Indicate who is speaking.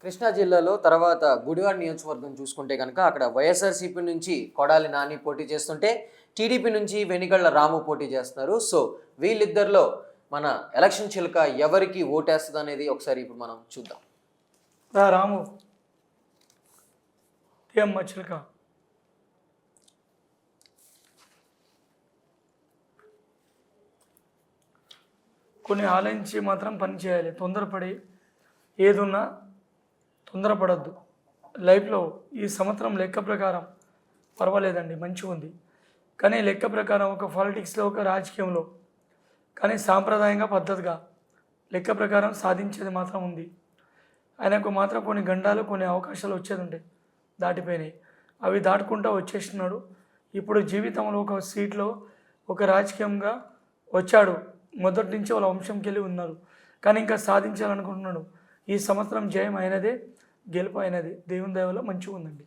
Speaker 1: కృష్ణా జిల్లాలో తర్వాత గుడివాడ నియోజకవర్గం చూసుకుంటే కనుక అక్కడ వైఎస్ఆర్సీపీ నుంచి కొడాలి నాని పోటీ చేస్తుంటే టీడీపీ నుంచి వెనిగళ్ల రాము పోటీ చేస్తున్నారు. సో వీళ్ళిద్దరిలో మన ఎలక్షన్ చిలుక ఎవరికి ఓటేస్తుంది అనేది ఒకసారి ఇప్పుడు మనం చూద్దాం.
Speaker 2: రాము అమ్మ చిలుక కొన్ని ఆలోచించి మాత్రం పని చేయాలి. తొందరపడి ఏదున్నా తొందరపడద్దు. లైఫ్లో ఈ సంవత్సరం లెక్క ప్రకారం పర్వాలేదండి, మంచిగా ఉంది. కానీ లెక్క ప్రకారం ఒక పాలిటిక్స్లో, ఒక రాజకీయంలో, కానీ సాంప్రదాయంగా పద్ధతిగా లెక్క ప్రకారం సాధించేది మాత్రం ఉంది. ఆయనకు మాత్రం కొన్ని గండాలు, కొన్ని అవకాశాలు వచ్చేది ఉంటాయి, దాటిపోయినాయి. అవి దాటుకుంటూ వచ్చేస్తున్నాడు. ఇప్పుడు జీవితంలో ఒక సీట్లో ఒక రాజకీయంగా వచ్చాడు. మొదటి నుంచి వాళ్ళ వంశంకి వెళ్ళి ఉన్నారు, కానీ ఇంకా సాధించాలనుకుంటున్నాడు. ఈ సంవత్సరం జయం అయినదే, గెలుపు అయినది. దేవుని దయ వల్ల మంచిగా ఉందండి.